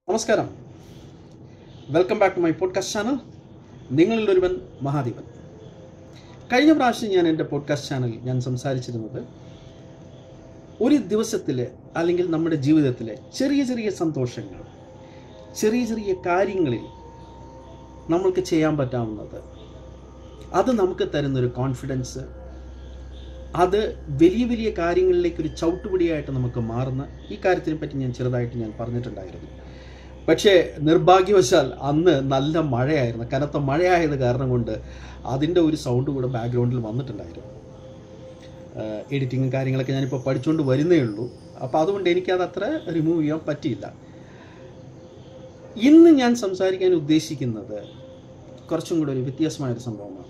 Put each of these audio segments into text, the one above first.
നമസ്കാരം, welcome back to my podcast channel. നിങ്ങളിൽ ഒരുവൻ മഹാദേവൻ. കഴിഞ്ഞ പ്രാവശ്യം ഞാൻ എൻ്റെ പോഡ്കാസ്റ്റ് ചാനലിൽ ഞാൻ സംസാരിച്ചിരുന്നത് ഒരു ദിവസത്തിലെ അല്ലെങ്കിൽ നമ്മുടെ ജീവിതത്തിലെ ചെറിയ ചെറിയ സന്തോഷങ്ങൾ, ചെറിയ ചെറിയ കാര്യങ്ങളിൽ നമ്മൾക്ക് ചെയ്യാൻ പറ്റാവുന്നത്, അത് നമുക്ക് തരുന്നൊരു കോൺഫിഡൻസ്, അത് വലിയ വലിയ കാര്യങ്ങളിലേക്കൊരു ചവിട്ടുപടിയായിട്ട് നമുക്ക് മാറുന്ന ഈ കാര്യത്തിനെ പറ്റി ഞാൻ ചെറുതായിട്ട് പറഞ്ഞിട്ടുണ്ടായിരുന്നു. പക്ഷേ നിർഭാഗ്യവശാൽ അന്ന് നല്ല മഴയായിരുന്നു. കനത്ത മഴയായത് കാരണം കൊണ്ട് അതിൻ്റെ ഒരു സൗണ്ട് കൂടെ ബാക്ക്ഗ്രൗണ്ടിൽ വന്നിട്ടുണ്ടായിരുന്നു. എഡിറ്റിങ്ങും കാര്യങ്ങളൊക്കെ ഞാനിപ്പോൾ പഠിച്ചുകൊണ്ട് വരുന്നേ ഉള്ളൂ. അപ്പോൾ അതുകൊണ്ട് എനിക്കത് അത്ര റിമൂവ് ചെയ്യാൻ പറ്റിയില്ല. ഇന്ന് ഞാൻ സംസാരിക്കാൻ ഉദ്ദേശിക്കുന്നത് കുറച്ചും കൂടെ ഒരു വ്യത്യാസമായൊരു സംഭവമാണ്.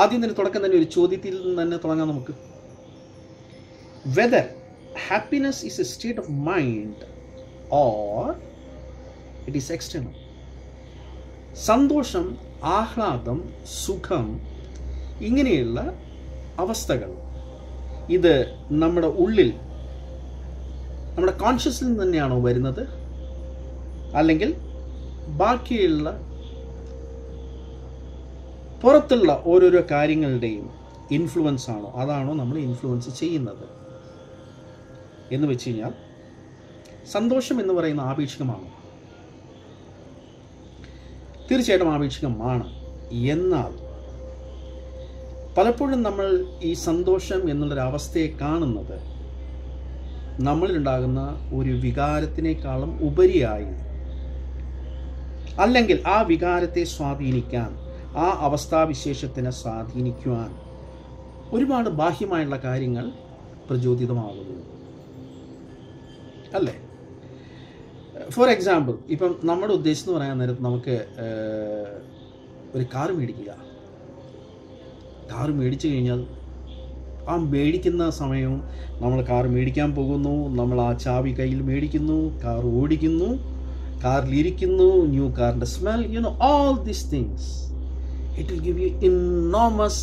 ആദ്യം തന്നെ തുടക്കം തന്നെ ഒരു ചോദ്യത്തിൽ നിന്ന് തന്നെ തുടങ്ങാം നമുക്ക്. Whether happiness is A state of mind or it is external. സന്തോഷം, ആഹ്ലാദം, സുഖം, ഇങ്ങനെയുള്ള അവസ്ഥകൾ ഇത് നമ്മുടെ ഉള്ളിൽ, നമ്മുടെ കോൺഷ്യസിൽ നിന്ന് തന്നെയാണോ വരുന്നത്, അല്ലെങ്കിൽ ബാക്കിയുള്ള പുറത്തുള്ള ഓരോരോ കാര്യങ്ങളുടെയും ഇൻഫ്ലുവൻസ് ആണോ, അതാണോ നമ്മൾ ഇൻഫ്ലുവൻസ് ചെയ്യുന്നത് എന്ന് വെച്ച് കഴിഞ്ഞാൽ, സന്തോഷം എന്ന് പറയുന്ന ആപേക്ഷികമാണ്. തീർച്ചയായിട്ടും ആപേക്ഷികമാണ്. എന്നാൽ പലപ്പോഴും നമ്മൾ ഈ സന്തോഷം എന്നുള്ളൊരവസ്ഥയെ കാണുന്നത് നമ്മളിലുണ്ടാകുന്ന ഒരു വികാരത്തിനേക്കാളും ഉപരിയായി, അല്ലെങ്കിൽ ആ വികാരത്തെ സ്വാധീനിക്കാൻ, ആ അവസ്ഥാവിശേഷത്തിനെ സ്വാധീനിക്കുവാൻ ഒരുപാട് ബാഹ്യമായുള്ള കാര്യങ്ങൾ പ്രചോദിതമാകുന്നു, അല്ലേ? ഫോർ എക്സാമ്പിൾ, ഇപ്പം നമ്മുടെ ഉദ്ദേശം എന്ന് പറയാൻ നേരത്ത് നമുക്ക് ഒരു കാർ മേടിക്കുക. കാർ മേടിച്ചു കഴിഞ്ഞാൽ ആ മേടിക്കുന്ന സമയവും നമ്മൾ കാർ മേടിക്കാൻ പോകുന്നു, നമ്മൾ ആ ചാവി കയ്യിൽ മേടിക്കുന്നു, കാർ ഓടിക്കുന്നു, കാറിലിരിക്കുന്നു, ന്യൂ കാറിൻ്റെ smell, all these things, it will give you enormous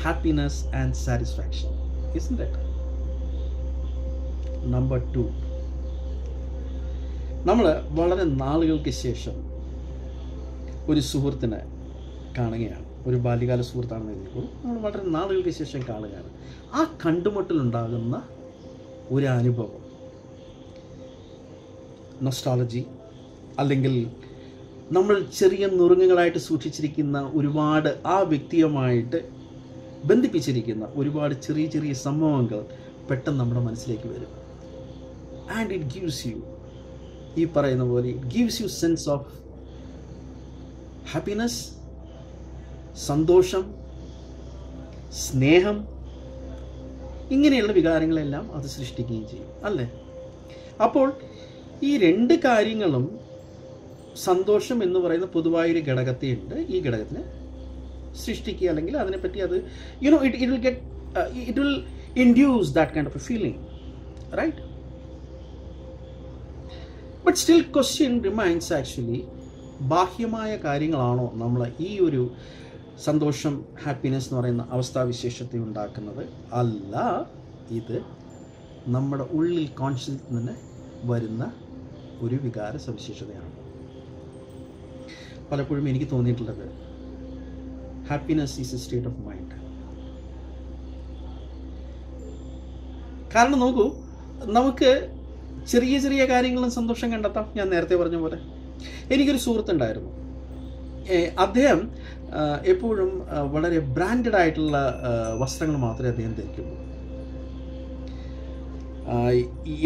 happiness and satisfaction, isn't it? Number 2, നമ്മൾ വളരെ നാളുകൾക്ക് ശേഷം ഒരു സുഹൃത്തിനെ കാണുകയാണ്. ഒരു ബാല്യകാല സുഹൃത്താണെന്ന് എഴുതിയപ്പോൾ നമ്മൾ വളരെ നാളുകൾക്ക് ശേഷം കാണുകയാണ്. ആ കണ്ടുമുട്ടലുണ്ടാകുന്ന ഒരു അനുഭവം, നൊസ്റ്റാളജി, അല്ലെങ്കിൽ നമ്മൾ ചെറിയ നുറുങ്ങുകളായിട്ട് സൂക്ഷിച്ചിരിക്കുന്ന ഒരുപാട്, ആ വ്യക്തിയുമായിട്ട് ബന്ധിപ്പിച്ചിരിക്കുന്ന ഒരുപാട് ചെറിയ ചെറിയ സംഭവങ്ങൾ പെട്ടെന്ന് നമ്മുടെ മനസ്സിലേക്ക് വരും. ആൻഡ് ഇറ്റ് ഗീവ്സ് യു, ഈ പറയുന്ന പോലെ, it gives you sense of happiness, സന്തോഷം, സ്നേഹം, ഇങ്ങനെയുള്ള വികാരങ്ങളെല്ലാം അത് സൃഷ്ടിക്കുകയും ചെയ്യും, അല്ലേ? അപ്പോൾ ഈ രണ്ട് കാര്യങ്ങളും, സന്തോഷം എന്ന് പറയുന്ന പൊതുവായൊരു ഘടകത്തെ ഉണ്ട്, ഈ ഘടകത്തിനെ സൃഷ്ടിക്കുക, അല്ലെങ്കിൽ അതിനെപ്പറ്റി അത് it will induce that kind of a feeling, right? But still question remains actually, ബാഹ്യമായ കാര്യങ്ങളാണോ നമ്മൾ ഈ ഒരു സന്തോഷം, ഹാപ്പിനെസ് എന്ന് പറയുന്ന അവസ്ഥാവിശേഷത്തെ ഉണ്ടാക്കുന്നത്? അല്ല, ഇത് നമ്മുടെ ഉള്ളിൽ കോൺഷ്യസിൽ നിന്ന് വരുന്ന ഒരു വികാര സവിശേഷതയാണ്. പലപ്പോഴും എനിക്ക് തോന്നിയിട്ടുള്ളത് happiness is A state of mind. കാരണം നോക്കൂ, നമുക്ക് ചെറിയ ചെറിയ കാര്യങ്ങളും സന്തോഷം കണ്ടെത്താം. ഞാൻ നേരത്തെ പറഞ്ഞ പോലെ, എനിക്കൊരു സുഹൃത്തുണ്ടായിരുന്നു. അദ്ദേഹം എപ്പോഴും വളരെ ബ്രാൻഡഡ് ആയിട്ടുള്ള വസ്ത്രങ്ങൾ മാത്രമേ അദ്ദേഹം ധരിക്കുള്ളൂ.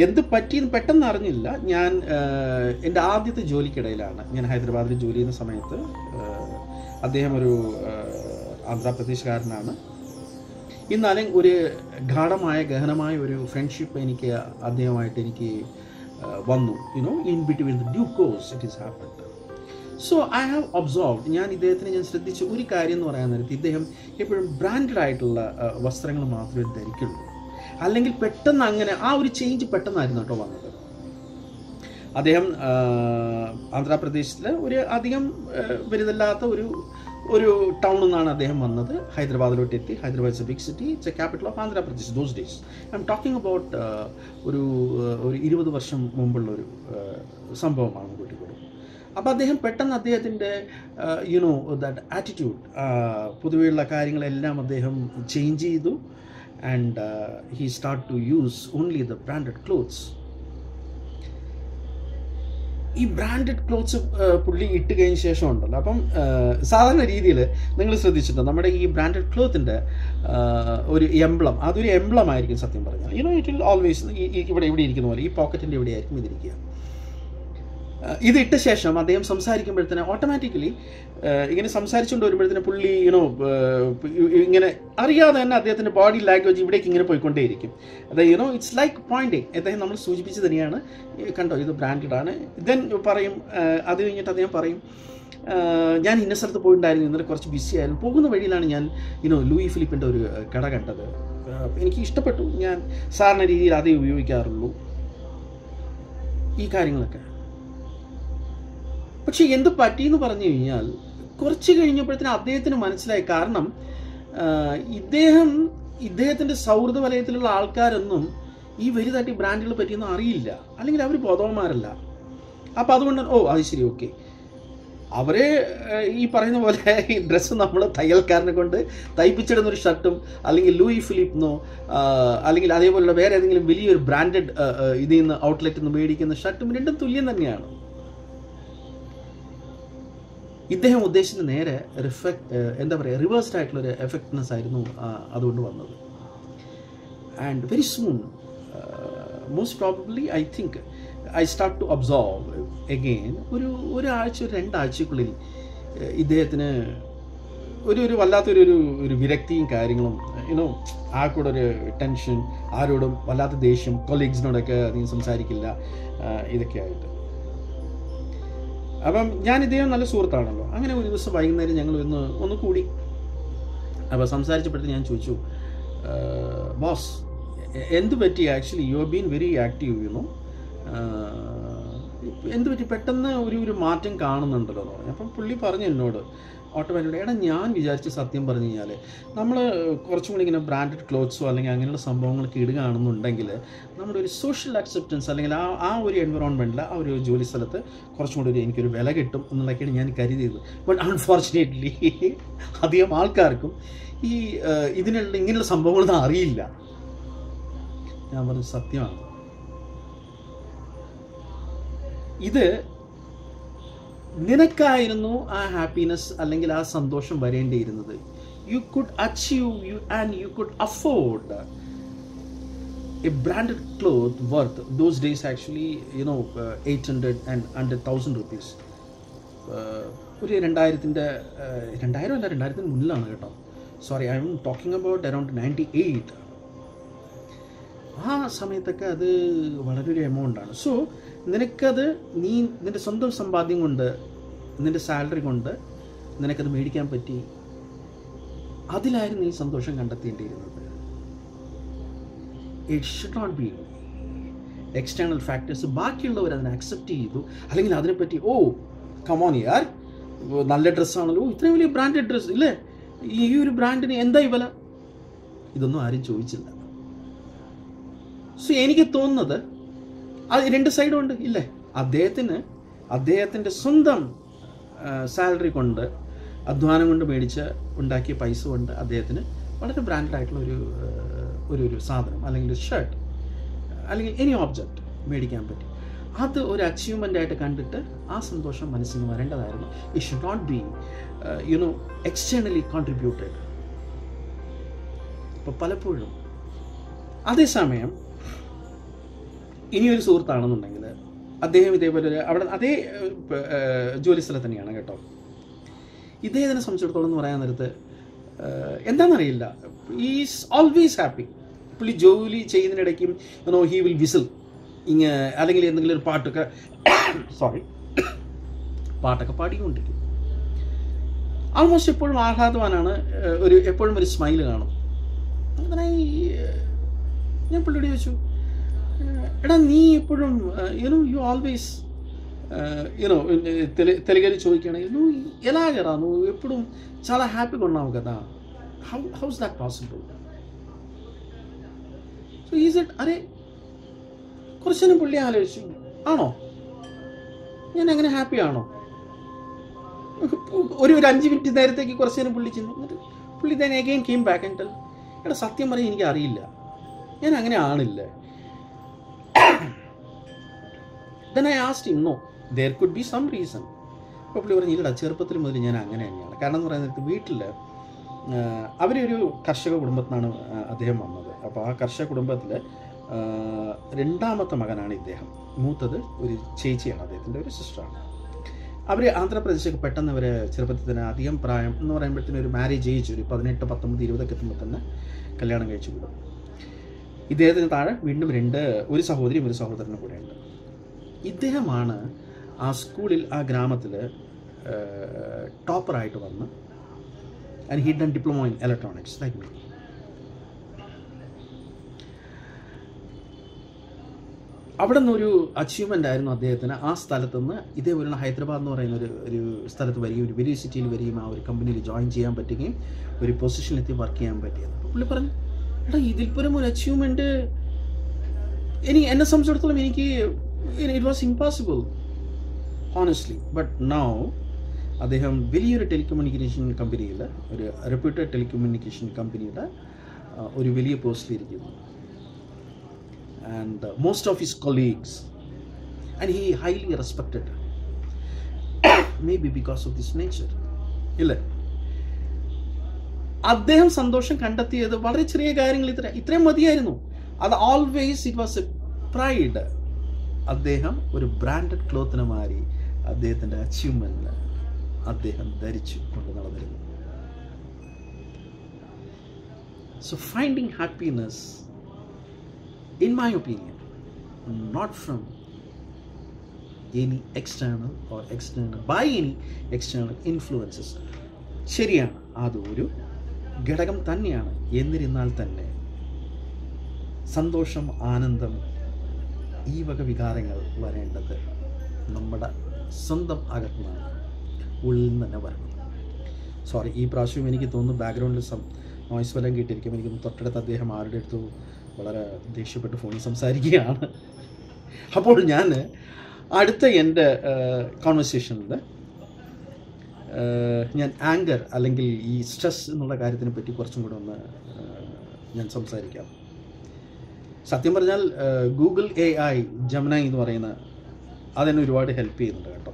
എന്ത് പറ്റിയെന്ന് പെട്ടെന്ന് അറിഞ്ഞില്ല. ഞാൻ എൻ്റെ ആദ്യത്തെ ജോലിക്കിടയിലാണ്, ഞാൻ ഹൈദരാബാദിൽ ജോലി ചെയ്യുന്ന സമയത്ത്, അദ്ദേഹം ഒരു ആന്ധ്രാപ്രദേശുകാരനാണ്. എന്നാലും ഒരു ഗഹനമായ ഒരു ഫ്രണ്ട്ഷിപ്പ് എനിക്ക് അദ്ദേഹമായിട്ട് എനിക്ക് വന്നു. In between the due course it is happened. So I have observed, ഞാൻ ശ്രദ്ധിച്ച ഒരു കാര്യം എന്ന് പറയാൻ നേരത്തെ, ഇദ്ദേഹം എപ്പോഴും ബ്രാൻഡഡ് ആയിട്ടുള്ള വസ്ത്രങ്ങൾ മാത്രമേ ധരിക്കുള്ളൂ. അല്ലെങ്കിൽ പെട്ടെന്ന് അങ്ങനെ ആ ഒരു ചേഞ്ച് പെട്ടെന്നായിരുന്നു കേട്ടോ വന്നത്. അദ്ദേഹം ആന്ധ്രാപ്രദേശിൽ ഒരു അധികം വലുതല്ലാത്ത ഒരു ടൗണിൽ നിന്നാണ് അദ്ദേഹം വന്നത്, ഹൈദരാബാദിലോട്ട് എത്തി. Hyderabad is a big city, it's a capital of Andhra Pradesh those days. I'm talking about ഒരു 20 വർഷം മുമ്പുള്ളൊരു സംഭവമാണ് കൂട്ടിക്കൂടും. അപ്പോൾ അദ്ദേഹം പെട്ടെന്ന് അദ്ദേഹത്തിൻ്റെ യുനോ ദാറ്റ് ആറ്റിറ്റ്യൂഡ്, പൊതുവെയുള്ള കാര്യങ്ങളെല്ലാം അദ്ദേഹം ചേഞ്ച് ചെയ്തു. And he start to use only the branded clothes. ഈ ബ്രാൻഡഡ് ക്ലോത്ത്സ് പുള്ളി ഇട്ട് കഴിഞ്ഞ ശേഷം ഉണ്ടല്ലോ, അപ്പം സാധാരണ രീതിയിൽ നിങ്ങൾ ശ്രദ്ധിച്ചിട്ടുണ്ടോ, നമ്മുടെ ഈ ബ്രാൻഡഡ് ക്ലോത്തിൻ്റെ ഒരു എംബ്ലം, അതൊരു എംബ്ലം ആയിരിക്കും സത്യം പറഞ്ഞാൽ. യുനോ ഇറ്റ് വിൽ ഓൾവേസ് ഇവിടെ ഇരിക്കുന്ന പോലെ ഈ പോക്കറ്റിൻ്റെ ഇവിടെ ആയിരിക്കും ഇതിരിക്കുക. ഇതിട്ട ശേഷം അദ്ദേഹം സംസാരിക്കുമ്പോഴത്തേന് ഓട്ടോമാറ്റിക്കലി ഇങ്ങനെ സംസാരിച്ചുകൊണ്ട് വരുമ്പോഴത്തേന് പുള്ളി യുനോ ഇങ്ങനെ അറിയാതെ തന്നെ അദ്ദേഹത്തിൻ്റെ ബോഡി ലാംഗ്വേജ് ഇവിടേക്ക് ഇങ്ങനെ പോയിക്കൊണ്ടേയിരിക്കും. അതായത് യുനോ ഇറ്റ്സ് ലൈക്ക് പോയിന്റിങ്. അദ്ദേഹം നമ്മൾ സൂചിപ്പിച്ച് തന്നെയാണ്, കണ്ടോ ഇത് ബ്രാൻഡഡ് ആണ്. ദെൻ പറയും, അത് കഴിഞ്ഞിട്ട് അദ്ദേഹം പറയും, ഞാൻ ഇന്ന സ്ഥലത്ത് പോയിട്ടുണ്ടായിരുന്നു, ഇന്നലെ കുറച്ച് ബിസി ആയിരുന്നു, പോകുന്ന വഴിയിലാണ് ഞാൻ യുനോ ലൂയി ഫിലിപ്പിൻ്റെ ഒരു കട കണ്ടത്, എനിക്ക് ഇഷ്ടപ്പെട്ടു, ഞാൻ സാധാരണ രീതിയിൽ അതേ ഉപയോഗിക്കാറുള്ളൂ, ഈ കാര്യങ്ങളൊക്കെ. പക്ഷെ എന്ത് പറ്റിയെന്ന് പറഞ്ഞു കഴിഞ്ഞാൽ കുറച്ച് കഴിഞ്ഞപ്പോഴത്തേന് അദ്ദേഹത്തിന് മനസ്സിലായി. കാരണം ഇദ്ദേഹത്തിൻ്റെ സൗഹൃദ വലയത്തിലുള്ള ആൾക്കാരൊന്നും ഈ വലുതായിട്ട് ബ്രാൻഡുകളെ പറ്റിയൊന്നും അറിയില്ല, അല്ലെങ്കിൽ അവർ ബോധവന്മാരല്ല. അപ്പോൾ അതുകൊണ്ട് അത് ശരി, ഓക്കെ, അവരെ ഈ പറയുന്ന പോലെ ഈ ഡ്രസ്സ് നമ്മൾ തയ്യൽക്കാരനെ കൊണ്ട് തയ്പ്പിച്ചിടുന്നൊരു ഷർട്ടും അല്ലെങ്കിൽ ലൂയി ഫിലിപ്പിനോ അല്ലെങ്കിൽ അതേപോലുള്ള വേറെ ഏതെങ്കിലും വലിയൊരു ബ്രാൻഡഡ് ഇതിൽ നിന്ന് ഔട്ട്ലെറ്റിൽ നിന്ന് മേടിക്കുന്ന ഷർട്ടും രണ്ടും തുല്യം തന്നെയാണ്. ഇദ്ദേഹം ഉദ്ദേശിച്ച നേരെ റിവേഴ്സ്ഡ് ആയിട്ടുള്ളൊരു എഫക്റ്റ്നെസ് ആയിരുന്നു അതുകൊണ്ട് വന്നത്. And very soon, most probably I think I start to observe again, ഒരാഴ്ച 2 ആഴ്ചക്കുള്ളിൽ ഇദ്ദേഹത്തിന് ഒരു വല്ലാത്തൊരു വിരക്തിയും കാര്യങ്ങളും, യുനോ ആ കൂടെ ഒരു ടെൻഷൻ, ആരോടും വല്ലാത്ത ദേഷ്യം, കൊളീഗ്സിനോടൊക്കെ അധികം സംസാരിക്കില്ല, ഇതൊക്കെ ആയിട്ട്. അപ്പം ഞാൻ ഇദ്ദേഹം നല്ല സുഹൃത്താണല്ലോ. അങ്ങനെ ഒരു ദിവസം വൈകുന്നേരം ഞങ്ങൾ ഒന്ന് കൂടി. അപ്പോൾ സംസാരിച്ചപ്പോഴത്തേക്ക് ഞാൻ ചോദിച്ചു, ബോസ് എന്ത് പറ്റി, actually you have been very active, you know, എന്ത് പറ്റി പെട്ടെന്ന് ഒരു മാറ്റം കാണുന്നുണ്ടല്ലോ എന്ന് പറഞ്ഞു. അപ്പം പുള്ളി പറഞ്ഞു എന്നോട് ഓട്ടോമാറ്റിക്കലി, എടാ ഞാൻ വിചാരിച്ച് സത്യം പറഞ്ഞു കഴിഞ്ഞാൽ നമ്മൾ കുറച്ചും കൂടി ഇങ്ങനെ ബ്രാൻഡഡ് ക്ലോത്ത്സോ അല്ലെങ്കിൽ അങ്ങനെയുള്ള സംഭവങ്ങളൊക്കെ ഇടുകയാണെന്നുണ്ടെങ്കിൽ നമ്മുടെ ഒരു സോഷ്യൽ അക്സെപ്റ്റൻസ് അല്ലെങ്കിൽ ആ ഒരു എൻവറോൺമെൻറ്റിൽ ആ ഒരു ജോലി സ്ഥലത്ത് കുറച്ചും കൂടി എനിക്കൊരു വില കിട്ടും എന്നുള്ളതൊക്കെയാണ് ഞാൻ കരുതിയത്. ബട്ട് അൺഫോർച്ചുനേറ്റ്ലി അധികം ആൾക്കാർക്കും ഇങ്ങനെയുള്ള സംഭവങ്ങളൊന്നും അറിയില്ല. ഞാൻ പറഞ്ഞു സത്യമാണ്, ഇത് നിനക്കായിരുന്നു ആ ഹാപ്പിനെസ് അല്ലെങ്കിൽ ആ സന്തോഷം വരേണ്ടിയിരുന്നത്. You could achieve and you could afford a branded cloth worth those days actually 800 and under 1000 rupees. ഒരു 2000 അല്ല 2000 മുന്നിലാണ് കേട്ടോ. Sorry, I M talking about around 98. ആ സമയത്തൊക്കെ അത് വളരെ ഒരു എമൗണ്ടാണ്. സോ നിനക്കത് നിൻ്റെ സ്വന്തം സമ്പാദ്യം കൊണ്ട്, നിൻ്റെ സാലറി കൊണ്ട് നിനക്കത് മേടിക്കാൻ പറ്റി, അതിലായിരുന്നു നീ സന്തോഷം കണ്ടെത്തേണ്ടിയിരുന്നത്. It should not be external factors. ബാക്കിയുള്ളവർ അതിനെ അക്സെപ്റ്റ് ചെയ്തു, അല്ലെങ്കിൽ അതിനെപ്പറ്റി കമോൺ യാർ, നല്ല ഡ്രസ്സാണല്ലോ, ഇത്രയും വലിയ ബ്രാൻഡഡ് ഡ്രസ്സ് ഇല്ലേ, ഈ ഒരു ബ്രാൻഡിന് എന്തായി വില, ഇതൊന്നും ആരും ചോദിച്ചില്ല. സോ എനിക്ക് തോന്നുന്നത് അത് 2 സൈഡും ഉണ്ട് ഇല്ലേ. അദ്ദേഹത്തിൻ്റെ സ്വന്തം സാലറി കൊണ്ട്, അധ്വാനം കൊണ്ട് ഉണ്ടാക്കിയ പൈസ കൊണ്ട് അദ്ദേഹത്തിന് വളരെ ബ്രാൻഡഡ് ആയിട്ടുള്ള ഒരു സാധനം അല്ലെങ്കിൽ ഒരു ഷർട്ട് അല്ലെങ്കിൽ എനി ഓബ്ജക്റ്റ് മേടിക്കാൻ പറ്റി. അത് ഒരു അച്ചീവ്മെൻ്റ് ആയിട്ട് കണ്ടിട്ട് ആ സന്തോഷം മനസ്സിൽ നിന്ന് വരേണ്ടതായിരുന്നു. It should not be externally contributed. ഇപ്പോൾ പലപ്പോഴും അതേസമയം ഇനിയൊരു സുഹൃത്താണെന്നുണ്ടെങ്കിൽ അദ്ദേഹം ഇതേപോലെ അവിടെ അതേ ജോലി സ്ഥലത്ത് തന്നെയാണ് കേട്ടോ. ഇദ്ദേഹത്തിനെ സംബന്ധിച്ചിടത്തോളം എന്ന് പറയാൻ നേരത്ത് എന്താണെന്നറിയില്ല, ഈസ് ഓൾവേസ് ഹാപ്പി. പുള്ളി ജോലി ചെയ്യുന്നതിനിടയ്ക്കും ഹി വിൽ വിസിൽ അല്ലെങ്കിൽ എന്തെങ്കിലും ഒരു പാട്ടൊക്കെ പാടിക്കൊണ്ടിരിക്കും. ആൾമോസ്റ്റ് എപ്പോഴും ആഹ്ലാദവാനാണ്, എപ്പോഴും ഒരു സ്മൈൽ കാണും. അങ്ങനെ ഞാൻ പുള്ളിയോട് ചോദിച്ചു, എടാ നീ എപ്പോഴും യു ഓൾവേസ് యూనో తెలుగులో చూయిക്കുകయాണെങ്കിൽ నువ్వు ఎలాగరా నువ్వు ఎప్పుడు చాలా హ్యాపీగా ఉన్నావు కదా, how's that possible? So is it അരെ കുറച്ചേരം പുള്ളി ആലോചിച്ചു, ആണോ ഞാൻ അങ്ങനെ ഹാപ്പി ആണോ? ഒരു 5 മിനിറ്റ് നേരത്തേക്ക് കുറച്ച് നേരം പുള്ളി ചെന്നു. എന്നിട്ട് പുള്ളി തന്നെ again came back and tell, എടാ സത്യം പറയാൻ എനിക്ക് അറിയില്ല, ഞാൻ അങ്ങനെ ആണില്ല. Then I asked him, no, there could be some reason. അപ്പോൾ പുള്ളി പറഞ്ഞു, ഇല്ലടാ ചെറുപ്പത്തിൽ മുതൽ ഞാൻ അങ്ങനെ തന്നെയാണ്. കാരണം എന്ന് പറയുന്നത് വീട്ടിൽ അവരൊരു കർഷക കുടുംബത്തിനാണ് അദ്ദേഹം വന്നത്. അപ്പോൾ ആ കർഷക കുടുംബത്തിൽ രണ്ടാമത്തെ മകനാണ് ഇദ്ദേഹം. മൂത്തത് ഒരു ചേച്ചിയാണ്, അദ്ദേഹത്തിൻ്റെ ഒരു സിസ്റ്ററാണ്. അവർ ആന്ധ്രാപ്രദേശൊക്കെ പെട്ടെന്ന് അവർ ചെറുപ്പത്തിൽ തന്നെ അധികം പ്രായം എന്ന് പറയുമ്പോഴത്തേനും ഒരു മാരേജ് ഏജ് ഒരു 18, 19, 20 എത്തുമ്പോൾ തന്നെ കല്യാണം കഴിച്ചു വിടും. ഇദ്ദേഹത്തിന് താഴെ വീണ്ടും ഒരു സഹോദരിയും ഒരു സഹോദരനും കൂടെയുണ്ട്. ഇദ്ദേഹമാണ് ആ സ്കൂളിൽ ആ ഗ്രാമത്തിൽ ടോപ്പറായിട്ട് വന്ന് and he done diploma in electronics like me. അവിടെ നിന്നൊരു അച്ചീവ്മെൻ്റ് ആയിരുന്നു അദ്ദേഹത്തിന്. ആ സ്ഥലത്തുനിന്ന് ഇതേപോലെയുള്ള ഹൈദരാബാദ് എന്ന് പറയുന്ന ഒരു സ്ഥലത്ത് വരികയും ഒരു വലിയ സിറ്റിയിൽ വരികയും ആ ഒരു കമ്പനിയിൽ ജോയിൻ ചെയ്യാൻ പറ്റുകയും ഒരു പൊസിഷനിലെത്തി വർക്ക് ചെയ്യാൻ പറ്റിയത്. അപ്പോൾ പുള്ളി പറഞ്ഞു, എടാ ഇതിൽപ്പോലും ഒരു അച്ചീവ്മെൻറ്റ് എന്നെ സംബന്ധിച്ചിടത്തോളം എനിക്ക് it was impossible honestly. But now അദ്ദേഹം വലിയൊരു ടെലികമ്മ്യൂണിക്കേഷൻ കമ്പനിയിൽ, ഒരു റെപ്യൂട്ടഡ് ടെലികമ്മ്യൂണിക്കേഷൻ കമ്പനിയുടെ ഒരു വലിയ പോസ്റ്റിലിരിക്കുന്നു. And most of his colleagues and he highly respected, may be because of this nature. ഇല്ലേ, അദ്ദേഹം സന്തോഷം കണ്ടെത്തിയത് വളരെ ചെറിയ കാര്യങ്ങൾ ഇത്രയും മതിയായിരുന്നു. അത് always it was A pride. അദ്ദേഹം ഒരു ബ്രാൻഡഡ് ക്ലോത്തിന് മാറി അദ്ദേഹത്തിൻ്റെ അച്ചീവ്മെൻറ്റിന് അദ്ദേഹം ധരിച്ചു കൊണ്ട് നടന്നിരുന്നു. So finding happiness, in my opinion, not from any external or by any external influences. ശരിയാണ്, അതൊരു ഘടകം തന്നെയാണ്. എന്നിരുന്നാൽ തന്നെ സന്തോഷം, ആനന്ദം, ഈ വക വികാരങ്ങൾ വരേണ്ടത് നമ്മുടെ സ്വന്തം അകത്തുനിന്നാണ്, ഉള്ളിൽ നിന്ന് തന്നെ വരണം. സോറി, ഈ പ്രാവശ്യം എനിക്ക് തോന്നുന്നു ബാക്ക്ഗ്രൗണ്ടിൽ നോയ്സ് വല്ലതും കേട്ടിരിക്കും. എനിക്ക് തൊട്ടടുത്ത് അദ്ദേഹം ആരുടെ അടുത്ത് വളരെ ദേഷ്യപ്പെട്ട് ഫോണിൽ സംസാരിക്കുകയാണ്. അപ്പോൾ ഞാൻ അടുത്ത എൻ്റെ കോൺവെർസേഷനിൽ ഞാൻ ആങ്കർ അല്ലെങ്കിൽ ഈ സ്ട്രെസ് എന്നുള്ള കാര്യത്തിനെ പറ്റി കുറച്ചും കൂടെ ഒന്ന് ഞാൻ സംസാരിക്കാം. സത്യം പറഞ്ഞാൽ ഗൂഗിൾ AI ജെമിനി എന്ന് പറയുന്ന അതെന്നെ ഒരുപാട് ഹെൽപ്പ് ചെയ്യുന്നുണ്ട് കേട്ടോ.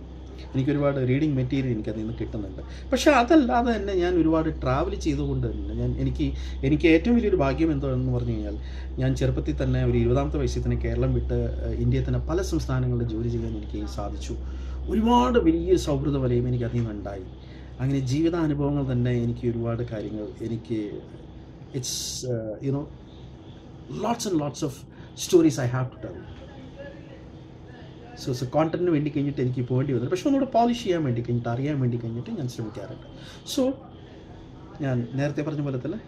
എനിക്കൊരുപാട് റീഡിങ് മെറ്റീരിയൽ എനിക്കതിൽ നിന്ന് കിട്ടുന്നുണ്ട്. പക്ഷേ അതല്ലാതെ തന്നെ ഞാൻ ഒരുപാട് ട്രാവൽ ചെയ്തുകൊണ്ട് തന്നെ എനിക്ക് ഏറ്റവും വലിയൊരു ഭാഗ്യം എന്താണെന്ന് പറഞ്ഞു കഴിഞ്ഞാൽ, ഞാൻ ചെറുപ്പത്തിൽ തന്നെ ഒരു 20ാമത്തെ വയസ്സിൽ തന്നെ കേരളം വിട്ട് ഇന്ത്യയിൽ തന്നെ പല സംസ്ഥാനങ്ങളിൽ ജോലി ചെയ്യാൻ എനിക്ക് സാധിച്ചു. ഒരുപാട് വലിയ സൗഹൃദ വലയം എനിക്ക് അതിൽ നിന്നുണ്ടായി. അങ്ങനെ ജീവിതാനുഭവങ്ങൾ തന്നെ എനിക്ക് ഒരുപാട് കാര്യങ്ങൾ it's lots and lots of stories I have to tell. So കോണ്ടന്റിന് വേണ്ടി കഴിഞ്ഞിട്ട് എനിക്ക് പോകേണ്ടി വന്നത്, പക്ഷെ ഒന്നുകൂടെ പോളിഷ് ചെയ്യാൻ വേണ്ടി കഴിഞ്ഞിട്ട്, അറിയാൻ വേണ്ടി കഴിഞ്ഞിട്ട് ഞാൻ ശ്രമിക്കാറുണ്ട്. സോ ഞാൻ നേരത്തെ പറഞ്ഞ പോലെ തന്നെ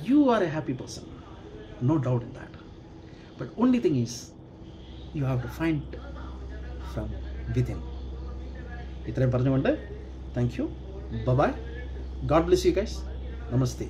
you are a happy person, no doubt in that. But only thing is you have to find from within. ഇത്രയും പറഞ്ഞുകൊണ്ട് thank you, bye, god bless you guys, namaste.